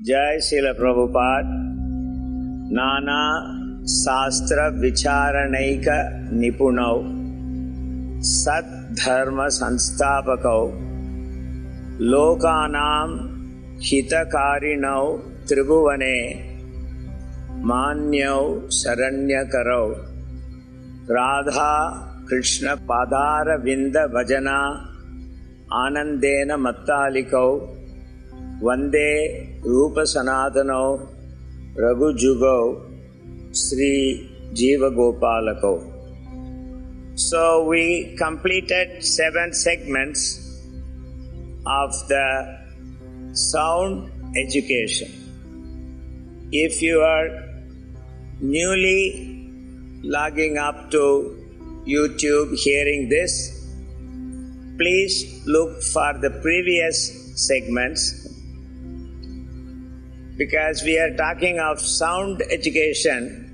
Jai Srila Prabhupada, Nana Sastra Vicharanaika Nipunau, Sat Dharma Sanstapakau, Lokanam Hitakarinau Tribhuvane, Manyau Saranyakarau, Radha Krishna Padara Vinda Bhajana, Anandena Mattalikau, Vande Rupa Sanatanau, Raghu Jugau, Sri Jiva Gopalakau. So we completed 7 segments of the sound education. If you are newly logging up to YouTube hearing this, please look for the previous segments, because we are talking of sound education.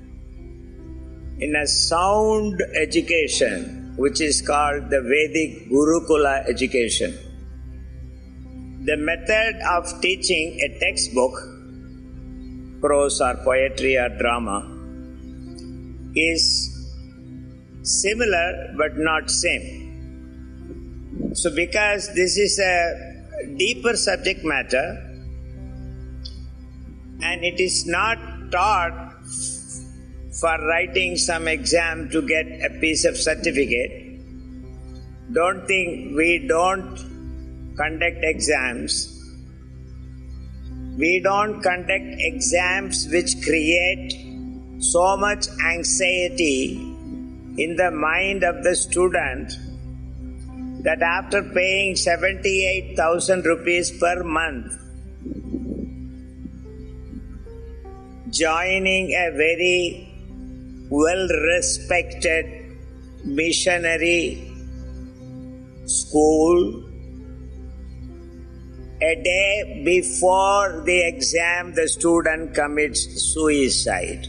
In a sound education, which is called the Vedic Gurukula education, the method of teaching a textbook, prose or poetry or drama, is similar but not same. So because this is a deeper subject matter, and it is not taught for writing some exam to get a piece of certificate. Don't think we don't conduct exams. We don't conduct exams which create so much anxiety in the mind of the student that after paying 78,000 rupees per month, joining a very well-respected missionary school, a day before the exam, the student commits suicide.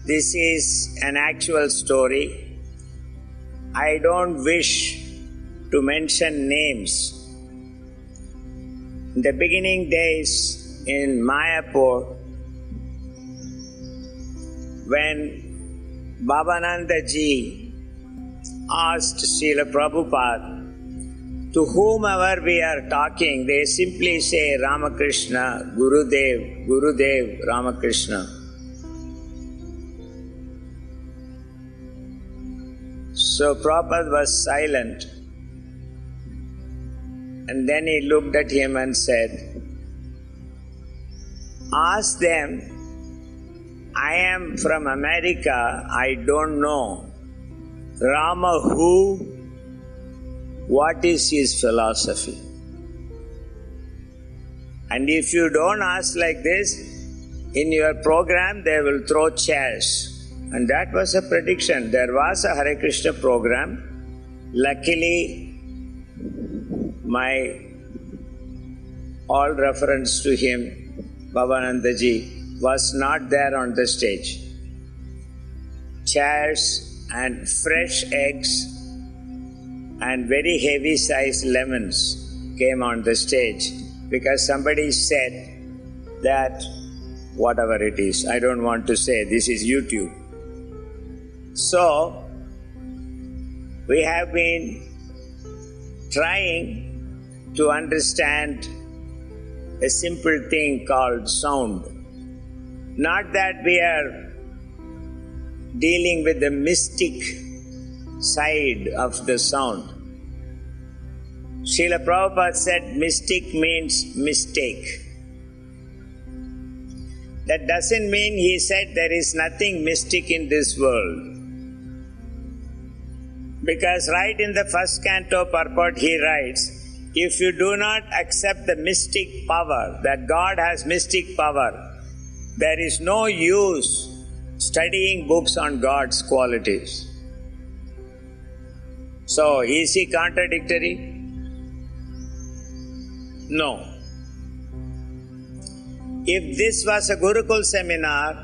This is an actual story. I don't wish to mention names. In the beginning days in Mayapur, when Babananda ji asked Srila Prabhupada, to whomever we are talking, they simply say Ramakrishna, Gurudev, Gurudev, Ramakrishna. So Prabhupada was silent, and then he looked at him and said, ask them, I am from America, I don't know. Rama who? What is his philosophy? And if you don't ask like this, in your program they will throw chairs. And that was a prediction. There was a Hare Krishna program. Luckily, my all reference to him, Babananda ji, was not there on the stage. Chairs and fresh eggs and very heavy sized lemons came on the stage because somebody said that whatever it is, I don't want to say, this is YouTube. So, we have been trying to understand a simple thing called sound. Not that we are dealing with the mystic side of the sound. Srila Prabhupada said mystic means mistake. That doesn't mean he said there is nothing mystic in this world. Because right in the first canto purport he writes, if you do not accept the mystic power, that God has mystic power, there is no use studying books on God's qualities. So, is he contradictory? No. If this was a Gurukul seminar,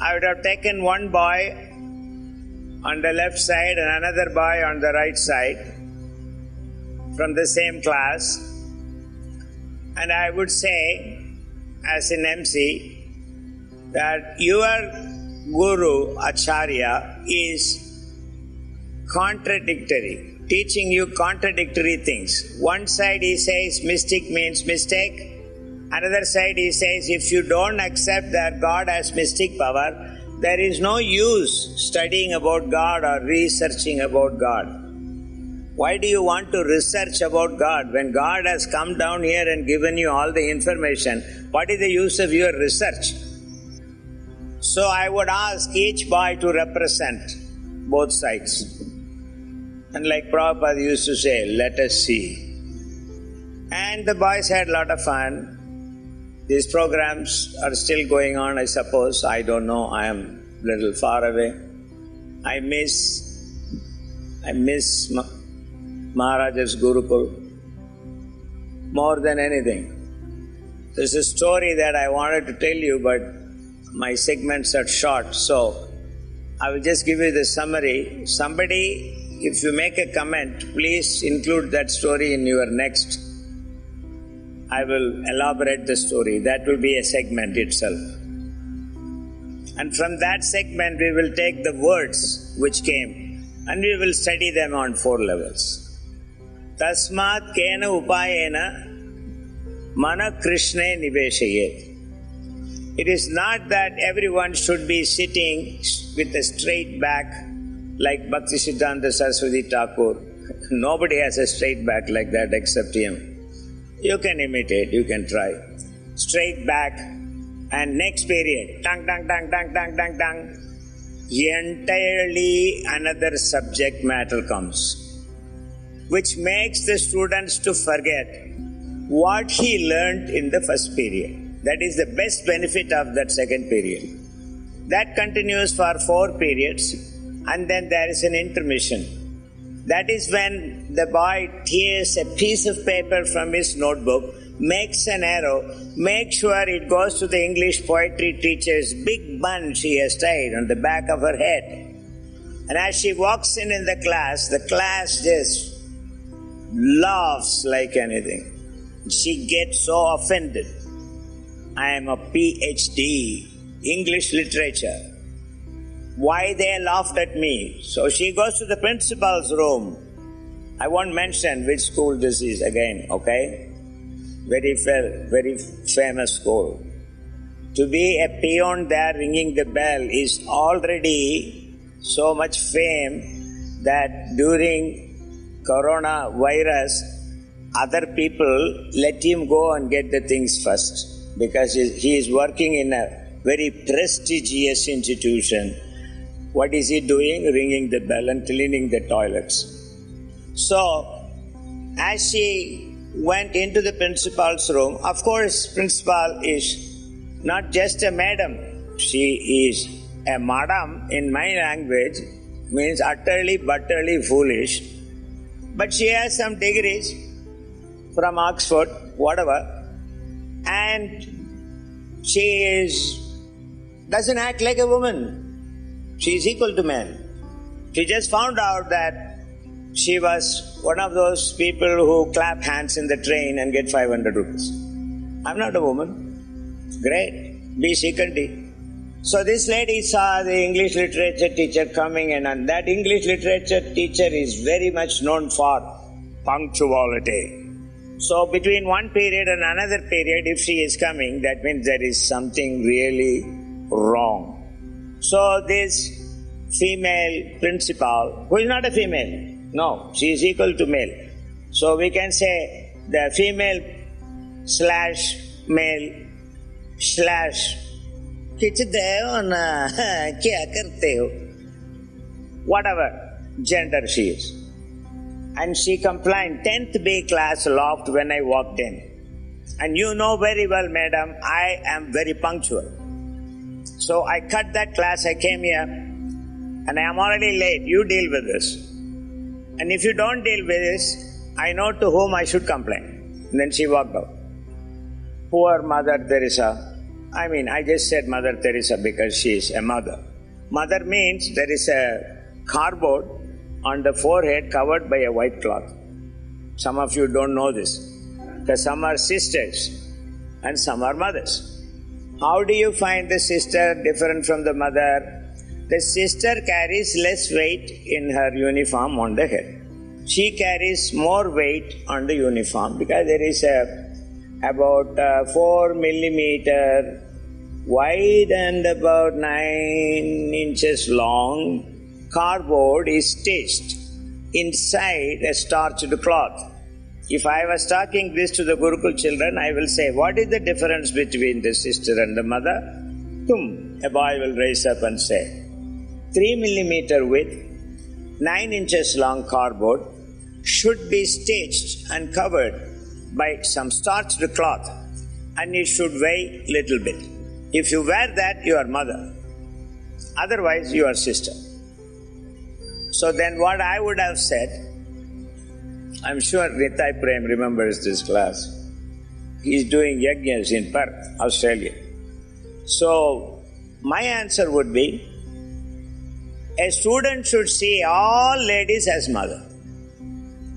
I would have taken one boy on the left side and another boy on the right side from the same class, And I would say, as an MC, that your Guru, Acharya, is contradictory, teaching you contradictory things. One side he says mystic means mistake. Another side he says if you don't accept that God has mystic power, there is no use studying about God or researching about God. Why do you want to research about God when God has come down here and given you all the information? What is the use of your research? So I would ask each boy to represent both sides. And like Prabhupada used to say, let us see. And the boys had a lot of fun. These programs are still going on, I suppose. I don't know. I am a little far away. I miss Maharaja's Gurukul more than anything. There's a story that I wanted to tell you, but my segments are short, so I will just give you the summary. Somebody, if you make a comment, please include that story in your next. I will elaborate the story. That will be a segment itself. And from that segment, we will take the words which came and we will study them on 4 levels. Tasmat kena upayena mana Krishne niveshayet. It is not that everyone should be sitting with a straight back like Bhaktisiddhanta Saraswati Thakur. Nobody has a straight back like that except him. You can imitate, you can try. Straight back and next period, tang, tang, tang, tang, tang, tang, tang. Entirely another subject matter comes, which makes the students to forget what he learned in the first period. That is the best benefit of that second period. That continues for 4 periods and then there is an intermission. That is when the boy tears a piece of paper from his notebook, makes an arrow, makes sure it goes to the English poetry teacher's big bun she has tied on the back of her head. And as she walks in the class just laughs like anything. She gets so offended. I am a PhD, English literature. Why they laughed at me? So she goes to the principal's room. I won't mention which school this is again, okay? Very famous school. To be a peon there ringing the bell is already so much fame that during coronavirus, other people let him go and get the things first because he is working in a very prestigious institution. What is he doing? Ringing the bell and cleaning the toilets. So, as she went into the principal's room, of course, principal is not just a madam. She is a madam in my language, means utterly, butterly foolish. But she has some degrees from Oxford, whatever. And she doesn't act like a woman. She is equal to men. She just found out that she was one of those people who clap hands in the train and get 500 rupees. I'm not a woman. Great. Be secondary. So this lady saw the English literature teacher coming in, and that English literature teacher is very much known for punctuality. So between one period and another period, if she is coming, that means there is something really wrong. So this female principal, who is not a female, no, she is equal to male. So we can say the female / male / whatever gender she is. And she complained, 10th B class laughed when I walked in. And you know very well, madam, I am very punctual. So I cut that class, I came here, and I am already late. You deal with this. And if you don't deal with this, I know to whom I should complain. And then she walked out. Poor Mother Teresa. I just said Mother Teresa because she is a mother. Mother means there is a cardboard on the forehead covered by a white cloth. Some of you don't know this. because some are sisters and some are mothers. How do you find the sister different from the mother? The sister carries less weight in her uniform on the head. She carries more weight on the uniform because there is about 4 millimeter wide and about 9 inches long cardboard is stitched inside a starched cloth. If I was talking this to the Gurukul children, I will say, what is the difference between the sister and the mother? A boy will raise up and say, 3 millimeter width, 9 inches long cardboard should be stitched and covered by some starched cloth, and it should weigh little bit. If you wear that, you are mother. Otherwise, you are sister. So then what I would have said, I'm sure Nitai Prem remembers this class. He's doing yajnas in Perth, Australia. So my answer would be, a student should see all ladies as mother.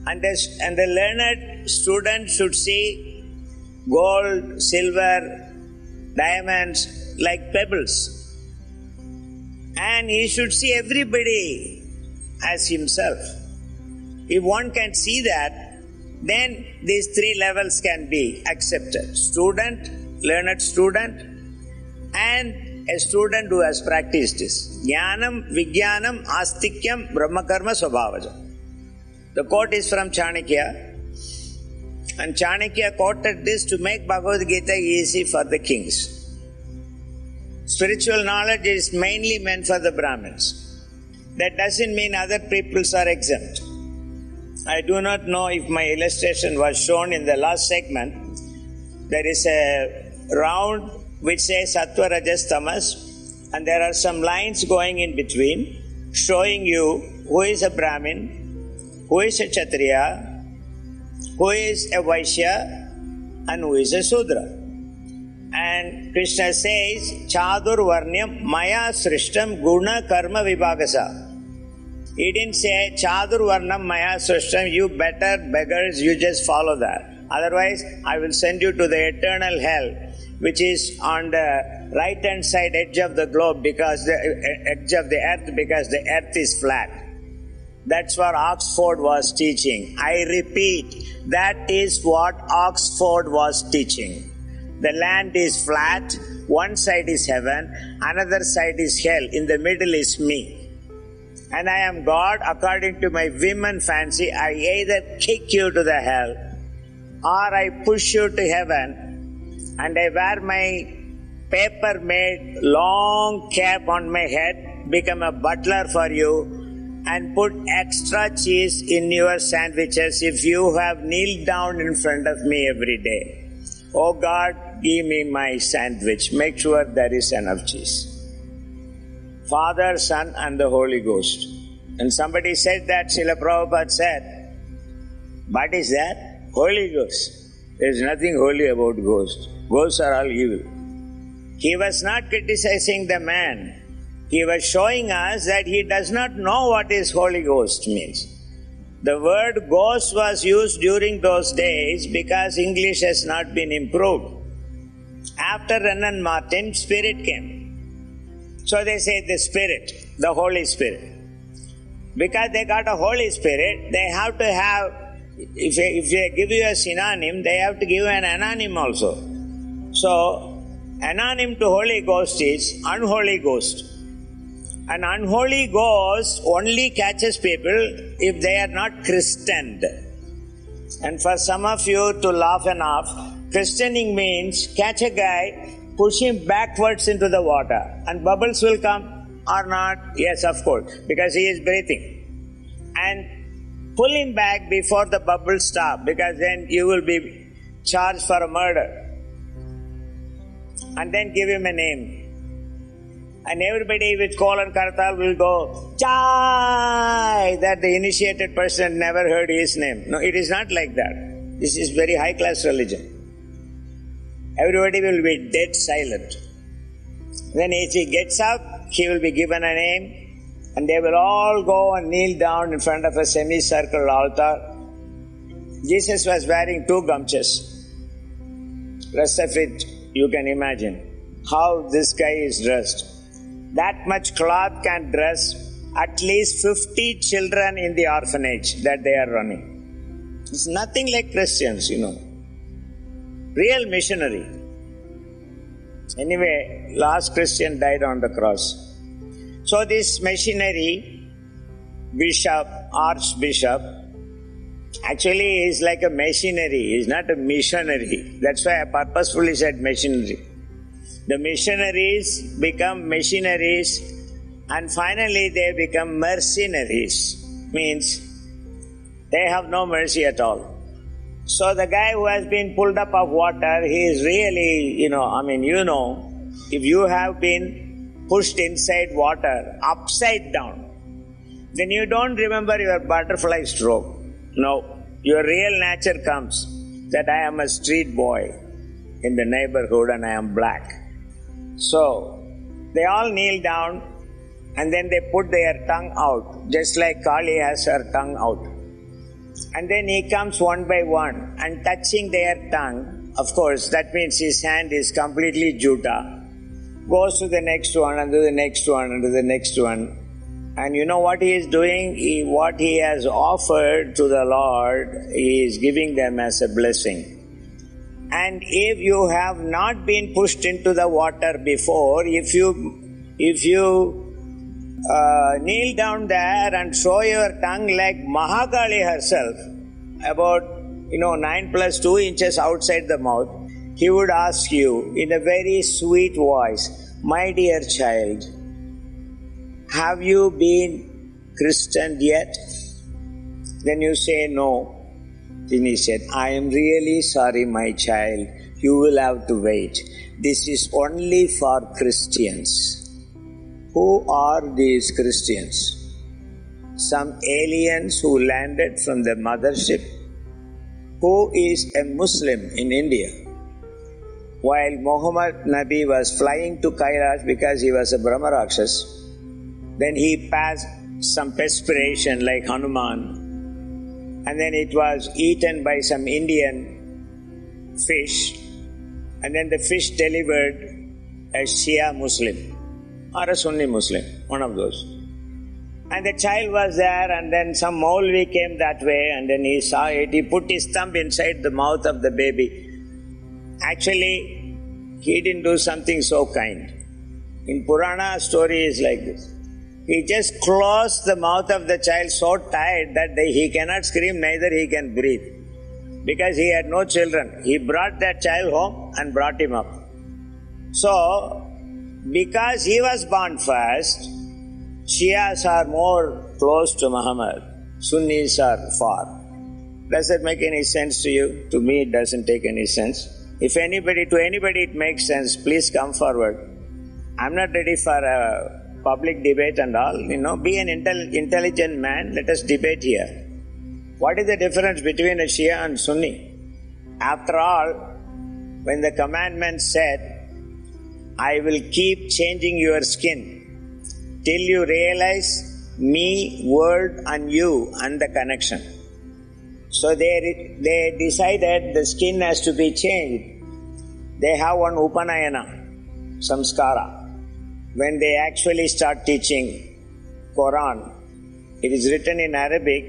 And the learned student should see gold, silver, diamonds like pebbles. And he should see everybody as himself. If one can see that, then these 3 levels can be accepted. Student, learned student, and a student who has practiced this. Jnanam, Vijnanam, Astikyam, Brahmakarma, Swabhavaja. The quote is from Chanakya, and Chanakya quoted this to make Bhagavad Gita easy for the kings. Spiritual knowledge is mainly meant for the Brahmins. That doesn't mean other peoples are exempt. I do not know if my illustration was shown in the last segment. There is a round which says Sattva, Rajas, Tamas, and there are some lines going in between showing you who is a Brahmin, who is a Kshatriya, who is a Vaishya, and who is a Sudra. And Krishna says, Chadur Varnyam Maya Srishtam Guna Karma Vibhagasa. He didn't say, Chadur Varnam Maya Srishtam, you better beggars, you just follow that. Otherwise, I will send you to the eternal hell, which is on the right hand side edge of the globe, because the edge of the earth, because the earth is flat. That's what Oxford was teaching. I repeat, that is what Oxford was teaching. The land is flat, one side is heaven, another side is hell, in the middle is me. And I am God, according to my whim and fancy, I either kick you to the hell, or I push you to heaven, and I wear my paper-made long cap on my head, become a butler for you, and put extra cheese in your sandwiches if you have kneeled down in front of me every day. Oh God, give me my sandwich. Make sure there is enough cheese. Father, Son, and the Holy Ghost. And somebody said that, Srila Prabhupada said, what is that? Holy Ghost. There is nothing holy about ghosts. Ghosts are all evil. He was not criticizing the man. He was showing us that he does not know what is Holy Ghost means. The word ghost was used during those days because English has not been improved. After Renan Martin, Spirit came. So they say the Spirit, the Holy Spirit. Because they got a Holy Spirit, they have to have, if they give you a synonym, they have to give an anonym also. So, anonym to Holy Ghost is unholy ghost. An unholy ghost only catches people if they are not Christianed. And for some of you to laugh and off, Christianing means catch a guy, push him backwards into the water, and bubbles will come or not. Yes, of course, because he is breathing. And pull him back before the bubbles stop, because then you will be charged for a murder. And then give him a name. And everybody with colon kartal will go, Chai! That the initiated person never heard his name. No, it is not like that. This is very high class religion. Everybody will be dead silent. When he gets up, he will be given a name, and they will all go and kneel down in front of a semicircle altar. Jesus was wearing 2 gamchas. Rest of it, you can imagine how this guy is dressed. That much cloth can dress at least 50 children in the orphanage that they are running. It's nothing like Christians, Real missionary. Anyway, last Christian died on the cross. So this missionary, bishop, archbishop, actually is like a machinery. He's not a missionary. That's why I purposefully said missionary. The missionaries become missionaries, and finally they become mercenaries. Means they have no mercy at all. So the guy who has been pulled up of water, he is really, if you have been pushed inside water, upside down, then you don't remember your butterfly stroke. No, your real nature comes that I am a street boy in the neighborhood and I am black. So they all kneel down and then they put their tongue out, just like Kali has her tongue out. And then he comes one by one and touching their tongue, of course, that means his hand is completely juta, goes to the next one and to the next one and to the next one. And you know what he is doing? What he has offered to the Lord, he is giving them as a blessing. And if you have not been pushed into the water before, if you kneel down there and show your tongue like Mahakali herself, about 9 plus 2 inches outside the mouth, he would ask you in a very sweet voice, "My dear child, have you been Christian yet?" Then you say no. Then he said, "I am really sorry, my child. You will have to wait. This is only for Christians." Who are these Christians? Some aliens who landed from the mothership. Who is a Muslim in India? While Muhammad Nabi was flying to Kailash because he was a Brahma Rakshas, then he passed some perspiration like Hanuman, and then it was eaten by some Indian fish, and then the fish delivered a Shia Muslim or a Sunni Muslim, one of those. And the child was there, and then some Maulvi came that way, and then he saw it. He put his thumb inside the mouth of the baby. Actually, he didn't do something so kind. In Purana, story is like this. He just closed the mouth of the child so tight that he cannot scream, neither he can breathe. Because he had no children. He brought that child home and brought him up. So, because he was born first, Shias are more close to Muhammad. Sunnis are far. Does that make any sense to you? To me, it doesn't take any sense. If to anybody it makes sense, please come forward. I'm not ready for a public debate and all. Be an intelligent man. Let us debate here. What is the difference between a Shia and Sunni? After all, when the commandment said, "I will keep changing your skin till you realize me, world and you and the connection." So they decided the skin has to be changed. They have one Upanayana, Samskara. When they actually start teaching Quran, it is written in Arabic.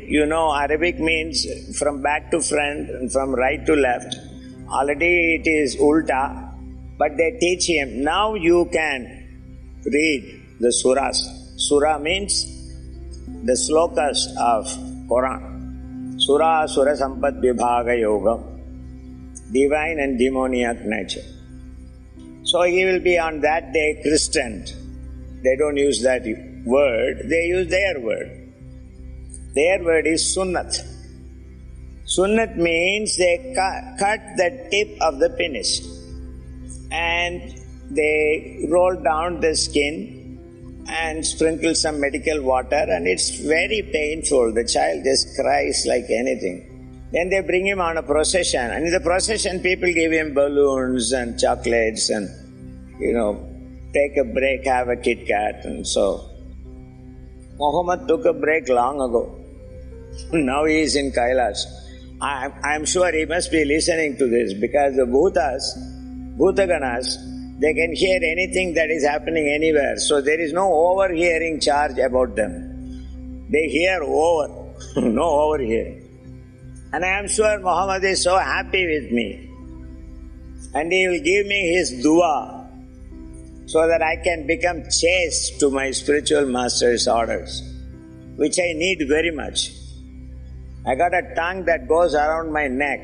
Arabic means from back to front and from right to left. Already it is ulta. But they teach him, now you can read the surahs. Surah means the slokas of Quran. Surah, Surah Sampat Vibhaga Yoga. Divine and demoniac nature. So he will be on that day Christian. They don't use that word, they use their word. Their word is Sunnat. Sunnat means they cut the tip of the penis. And they roll down the skin and sprinkle some medical water, and it's very painful. The child just cries like anything. Then they bring him on a procession, and in the procession people give him balloons and chocolates and, take a break, have a Kit Kat, and so. Muhammad took a break long ago. Now he is in Kailash. I'm sure he must be listening to this, because the Bhutas Bhutaganas, they can hear anything that is happening anywhere. So there is no overhearing charge about them. They hear over, no overhearing. And I am sure Muhammad is so happy with me. And he will give me his dua so that I can become chaste to my spiritual master's orders, which I need very much. I got a tongue that goes around my neck.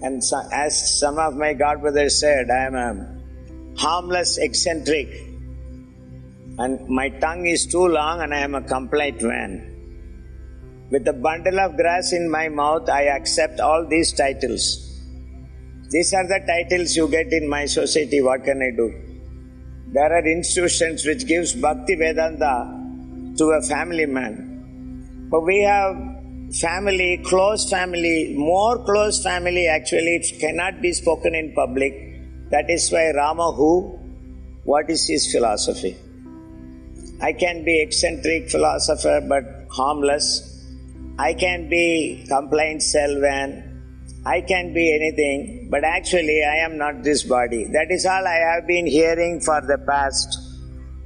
And as some of my godbrothers said, I am a harmless eccentric. And my tongue is too long and I am a complaint man. With a bundle of grass in my mouth, I accept all these titles. These are the titles you get in my society. What can I do? There are institutions which gives Bhakti Vedanta to a family man. But we have family, close family, more close family actually cannot be spoken in public. That is why Rama who? What is his philosophy? I can be eccentric philosopher but harmless. I can be complaint salesman. I can be anything, but actually I am not this body. That is all I have been hearing for the past.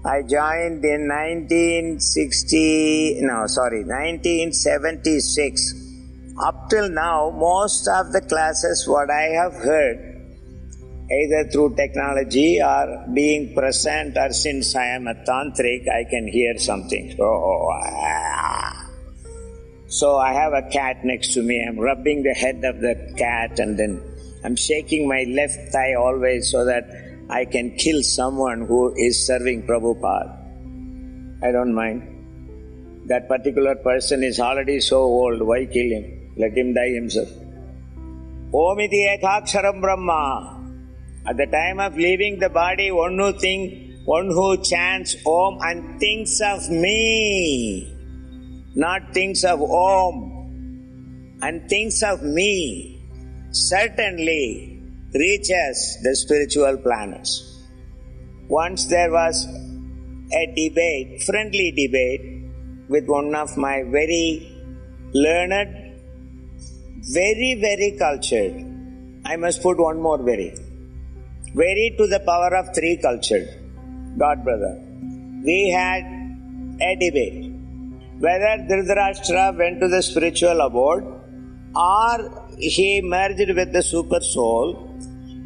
I joined in 1976. Up till now, most of the classes what I have heard, either through technology or being present or since I am a tantric, I can hear something. So I have a cat next to me. I'm rubbing the head of the cat and then I'm shaking my left thigh always so that I can kill someone who is serving Prabhupada. I don't mind. That particular person is already so old. Why kill him? Let him die himself. Om iti ekaksharam Brahma. At the time of leaving the body, one who chants Om and thinks of me. Not thinks of Om, and thinks of me, certainly reaches the spiritual planets. Once there was a debate, friendly debate, with one of my very learned, very, very cultured, I must put one more very to the power of 3 cultured, God brother. We had a debate. Whether Dhritarashtra went to the spiritual abode, or he merged with the super soul,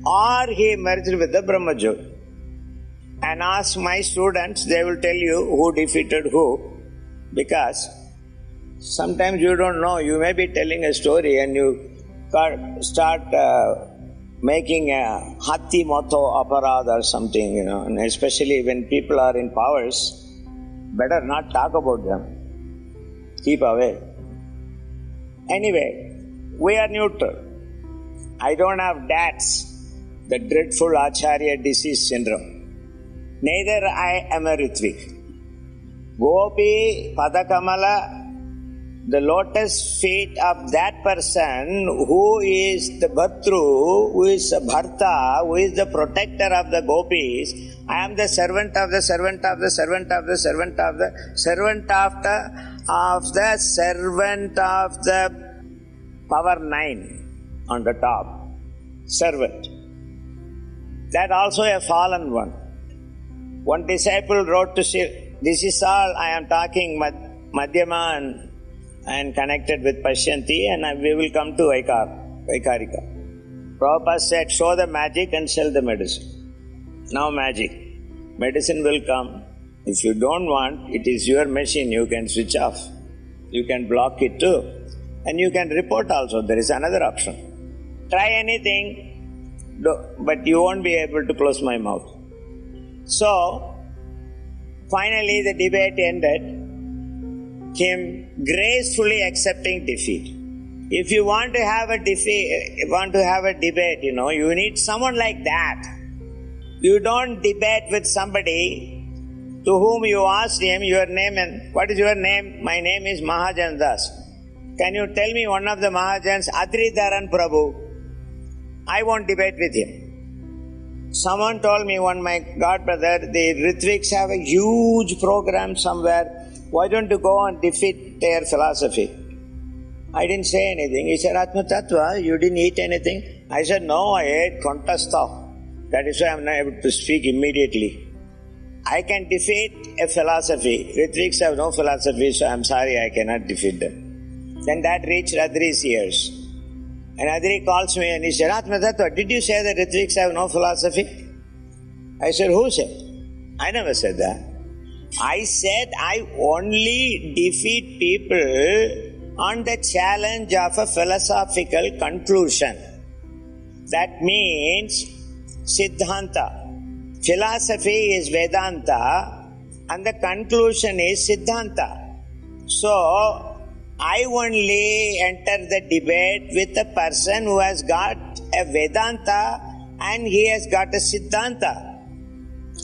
or he merged with the Brahmajyoti. And ask my students, they will tell you who defeated who, because sometimes you don't know, you may be telling a story and you start making a Hatti Moto Aparad or something, and especially when people are in powers, better not talk about them. Keep away. Anyway, we are neutral. I don't have DATS, the dreadful Acharya disease syndrome. Neither I am a Ritvik. Gopi Padakamala, the lotus feet of that person who is the Bhatru, who is a Bharta, who is the protector of the gopis. I am the servant of the servant of the servant of the servant of the servant of the servant of the power 9 on the top. Servant. That also a fallen one. One disciple wrote to Shiv, this is all I am talking Madhyama and connected with Pashyanti, and we will come to Vaikarika. Prabhupada said, show the magic and sell the medicine. Now magic. Medicine will come. If you don't want, it is your machine, you can switch off. You can block it too. And you can report also, there is another option. Try anything, but you won't be able to close my mouth. So, finally the debate ended. Him gracefully accepting defeat. If you want to have a debate, you need someone like that. You don't debate with somebody to whom you asked him your name and what is your name? My name is Mahajan Das. Can you tell me one of the Mahajans, Adridharan Prabhu? I won't debate with him. Someone told me, my godbrother, the Ritviks have a huge program somewhere. Why don't you go and defeat their philosophy? I didn't say anything. He said, Atma Tattva, you didn't eat anything? I said, no, I ate Kontastha. That is why I am not able to speak immediately. I can defeat a philosophy. Ritviks have no philosophy, so I am sorry I cannot defeat them. Then that reached Adri's ears. And Adri calls me and he said, Atmatattva, did you say that Ritviks have no philosophy? I said, who said? I never said that. I said I only defeat people on the challenge of a philosophical conclusion. That means Siddhanta. Philosophy is Vedanta and the conclusion is Siddhanta. So, I only enter the debate with a person who has got a Vedanta and he has got a Siddhanta.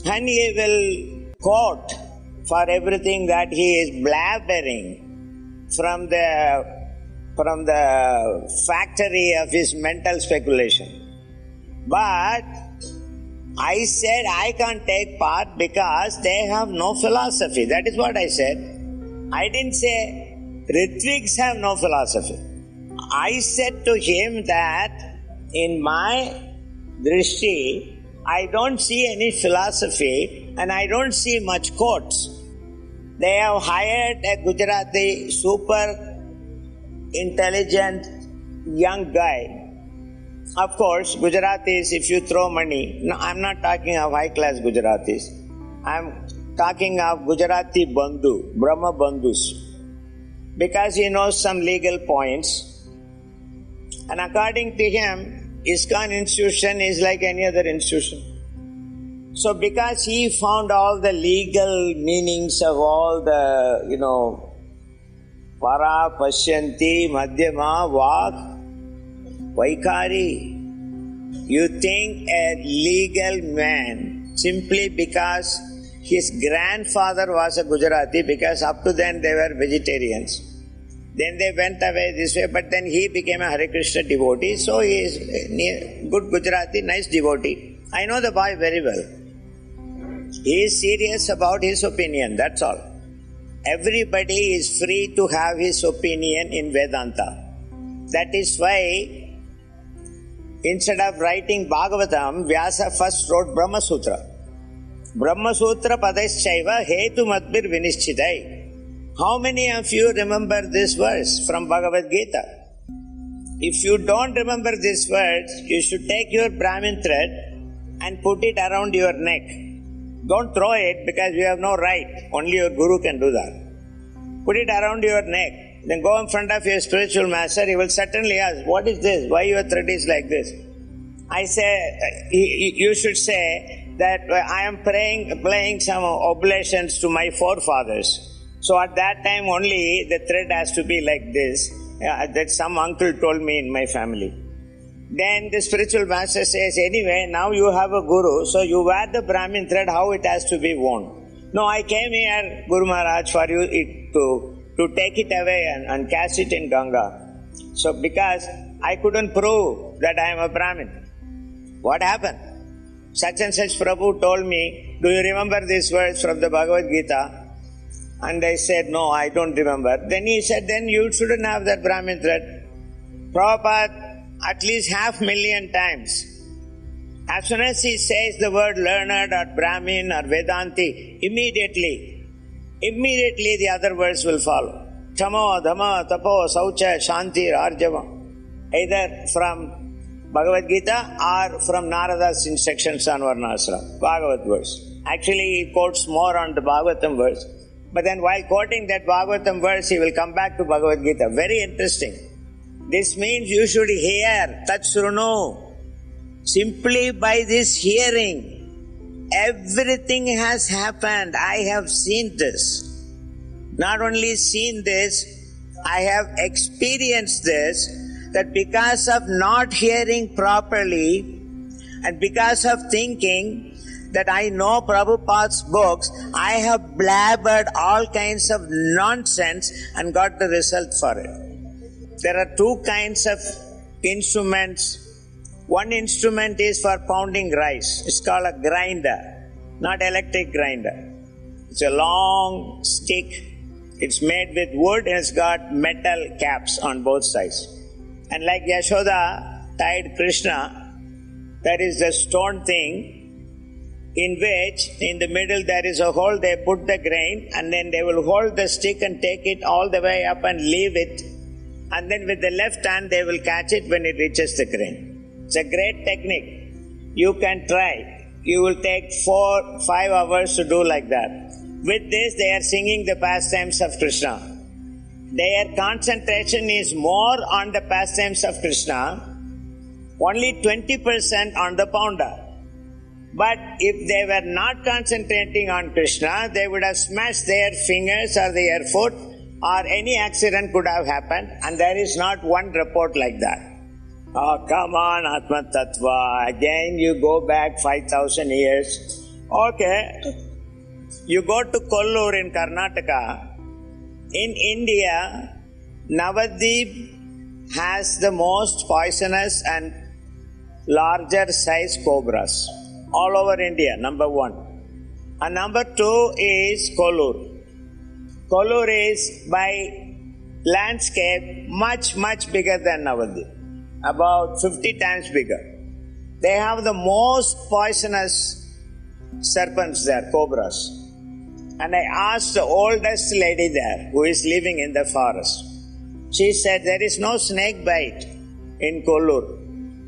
And he will quote for everything that he is blabbering from the factory of his mental speculation. But I said I can't take part because they have no philosophy. That is what I said. I didn't say Ritviks have no philosophy. I said to him that in my drishti, I don't see any philosophy and I don't see much quotes. They have hired a Gujarati super intelligent young guy. Of course, Gujaratis, if you throw money, no, I'm not talking of high class Gujaratis. I'm talking of Gujarati Bandhu, Brahma Bandhus. Because he knows some legal points. And according to him, ISKCON institution is like any other institution. So because he found all the legal meanings of all the, Para, Pashyanti, Madhyama, Vak, Vaikari. You think a legal man, simply because his grandfather was a Gujarati, because up to then they were vegetarians. Then they went away this way, but then he became a Hare Krishna devotee, so he is a good Gujarati, nice devotee. I know the boy very well. He is serious about his opinion, that's all. Everybody is free to have his opinion in Vedanta. That is why, instead of writing Bhagavatam, Vyasa first wrote Brahma Sutra. Brahma Sutra Padaschaiva Hetu Madbir Vinishchitai. How many of you remember this verse from Bhagavad Gita? If you don't remember this verse, you should take your Brahmin thread and put it around your neck. Don't throw it because you have no right. Only your Guru can do that. Put it around your neck. Then go in front of your spiritual master. He will certainly ask, what is this? Why your thread is like this? I say, you should say that I am playing some oblations to my forefathers. So at that time only the thread has to be like this. That some uncle told me in my family. Then the spiritual master says, anyway, now you have a guru, so you wear the Brahmin thread, how it has to be worn. No, I came here, Guru Maharaj, for you to take it away and cast it in Ganga. So because I couldn't prove that I am a Brahmin. What happened? Such and such Prabhu told me, do you remember this verse from the Bhagavad Gita? And I said, no, I don't remember. Then he said, then you shouldn't have that Brahmin thread. Prabhupada, at least 500,000 times. As soon as he says the word learned or Brahmin or Vedanti, immediately the other words will follow. Chamo, Dhamma, Tapo, Saucha, Shanti, Arjava. Either from Bhagavad Gita or from Narada's instructions on Varnasrama. Bhagavad verse. Actually, he quotes more on the Bhagavatam verse. But then while quoting that Bhagavatam verse, he will come back to Bhagavad Gita. Very interesting. This means you should hear, Tat Shrunu. Simply by this hearing, everything has happened. I have seen this. Not only seen this, I have experienced this, that because of not hearing properly and because of thinking that I know Prabhupada's books, I have blabbered all kinds of nonsense and got the result for it. There are two kinds of instruments. One instrument is for pounding rice. It's called a grinder, not electric grinder. It's a long stick. It's made with wood and it's got metal caps on both sides. And like Yashoda tied Krishna That is the stone thing in which in the middle there is a hole, they put the grain and then they will hold the stick and take it all the way up and leave it. And then with the left hand they will catch it when it reaches the grain. It's a great technique. You can try. You will take 4-5 hours to do like that. With this they are singing the pastimes of Krishna. Their concentration is more on the pastimes of Krishna, only 20% on the pounder. But if they were not concentrating on Krishna, they would have smashed their fingers or their foot, or any accident could have happened, and there is not one report like that. Oh, come on, Atma Tattva. Again you go back 5,000 years. Okay. You go to Kollur in Karnataka. In India, Navadvip has the most poisonous and larger size cobras. All over India, number 1. And number 2 is Kollur. Kollur is by landscape much bigger than Navadvip. About 50 times bigger. They have the most poisonous serpents there, cobras. And I asked the oldest lady there, who is living in the forest. She said there is no snake bite in Kollur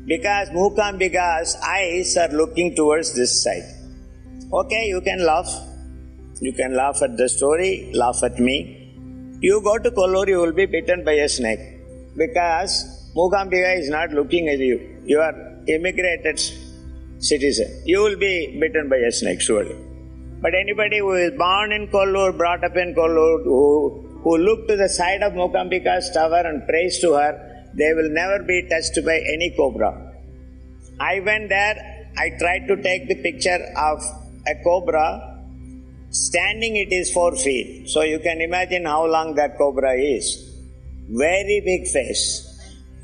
because Mookambika's eyes are looking towards this side. Okay, you can laugh. You can laugh at the story, laugh at me. You go to Kollur, you will be bitten by a snake because Mookambika is not looking at you. You are immigrated citizen. You will be bitten by a snake surely. But anybody who is born in Kollur, brought up in Kollur, who look to the side of Mookambika's tower and prays to her, they will never be touched by any cobra. I went there, I tried to take the picture of a cobra. Standing it is 4 feet. So you can imagine how long that cobra is. Very big face.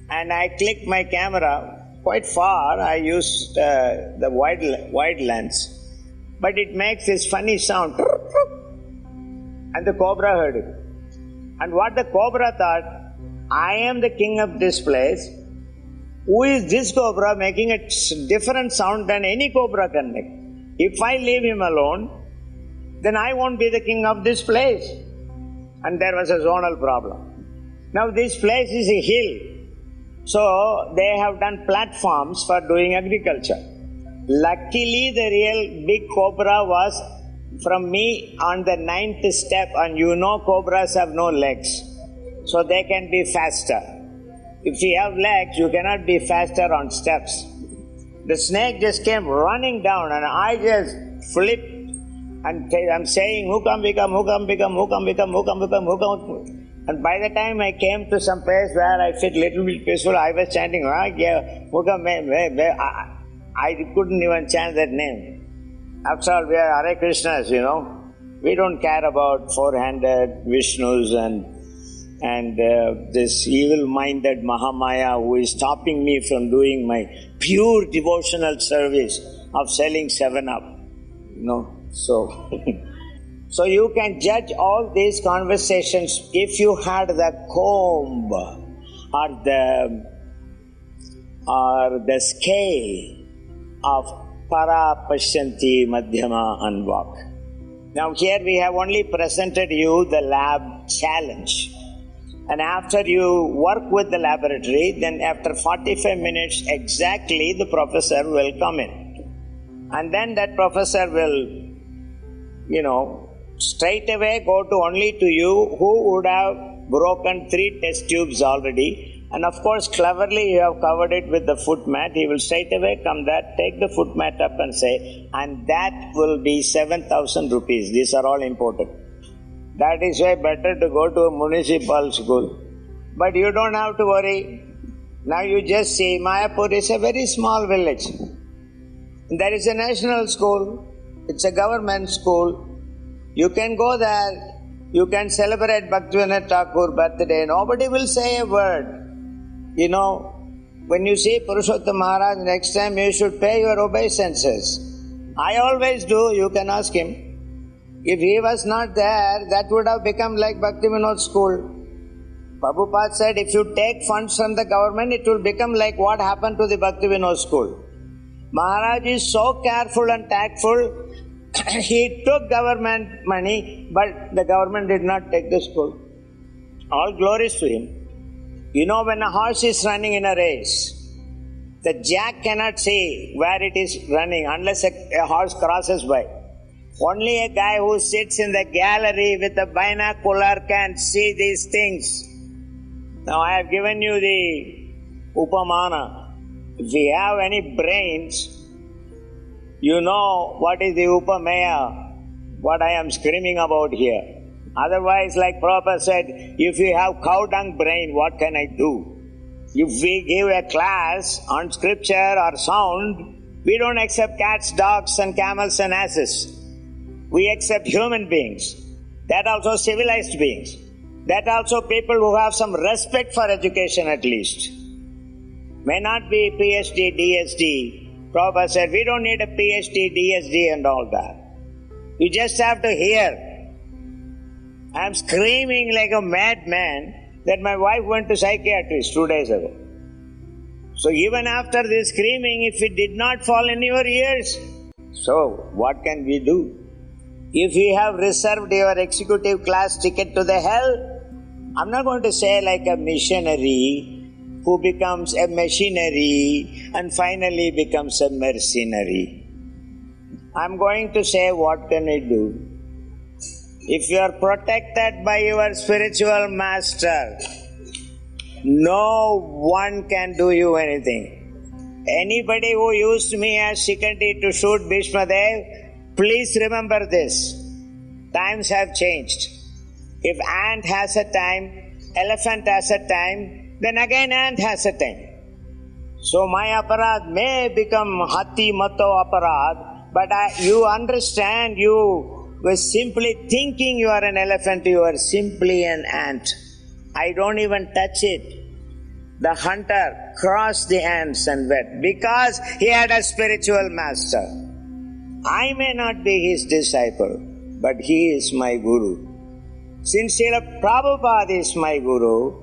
And I clicked my camera quite far. I used the wide lens. But it makes this funny sound. And the cobra heard it. And what the cobra thought, I am the king of this place. Who is this cobra making a different sound than any cobra can make? If I leave him alone, then I won't be the king of this place. And there was a zonal problem. Now this place is a hill. So they have done platforms for doing agriculture. Luckily, the real big cobra was from me on the 9th step, and you know cobras have no legs, so they can be faster. If you have legs, you cannot be faster on steps. The snake just came running down, and I just flipped, and I'm saying, Mookambika, Mookambika, Mookambika, Mookambika, Mookambika. And by the time I came to some place where I felt little bit peaceful, I was chanting, I couldn't even chant that name. After all, we are Hare Krishnas, you know. We don't care about four-handed Vishnus and this evil-minded Mahamaya who is stopping me from doing my pure devotional service of selling 7-Up. You know, so... So you can judge all these conversations if you had the comb or the scale of Para, Pashyanti, Madhyama and Vak. Now here we have only presented you the lab challenge. And after you work with the laboratory, then after 45 minutes exactly the professor will come in. And then that professor will, straight away go to only to you who would have broken 3 test tubes already. And of course, cleverly you have covered it with the foot mat. He will straight away come there, take the foot mat up and say, and that will be 7,000 rupees. These are all imported. That is why better to go to a municipal school. But you don't have to worry. Now you just see, Mayapur is a very small village. There is a national school. It's a government school. You can go there. You can celebrate Bhaktivinoda Thakur birthday. Nobody will say a word. When you see Purushottam Maharaj next time, you should pay your obeisances. I always do. You can ask him. If he was not there, that would have become like Bhaktivinoda school. Prabhupada said, if you take funds from the government, it will become like what happened to the Bhaktivinoda school. Maharaj is so careful and tactful. He took government money, but the government did not take the school. All glories to him. You know, when a horse is running in a race, the jack cannot see where it is running unless a horse crosses by. Only a guy who sits in the gallery with a binocular can see these things. Now I have given you the upamana. If we have any brains, you know what is the upamaya, what I am screaming about here. Otherwise, like Prabhupada said, if you have cow dung brain, what can I do? If we give a class on scripture or sound, we don't accept cats, dogs and camels and asses. We accept human beings. That also civilized beings. That also people who have some respect for education at least. May not be PhD, DSD. Prabhupada said, we don't need a PhD, DSD and all that. You just have to hear. I'm screaming like a madman that my wife went to psychiatrist 2 days ago. So even after this screaming, if it did not fall in your ears, so what can we do? If you have reserved your executive class ticket to the hell, I'm not going to say like a missionary who becomes a machinery and finally becomes a mercenary. I'm going to say, what can I do? If you are protected by your spiritual master, no one can do you anything. Anybody who used me as Shikandi to shoot Bhishma Dev, please remember this. Times have changed. If ant has a time, elephant has a time, then again ant has a time. So my aparad may become hati mato aparad, but you understand, you were simply thinking you are an elephant, you are simply an ant. I don't even touch it. The hunter crossed the ants and went because he had a spiritual master. I may not be his disciple, but he is my guru. Since Srila Prabhupada is my guru,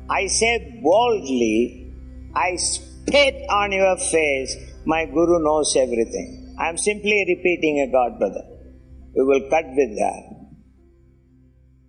I say boldly, I spit on your face, my guru knows everything. I am simply repeating a God, brother. We will cut with that.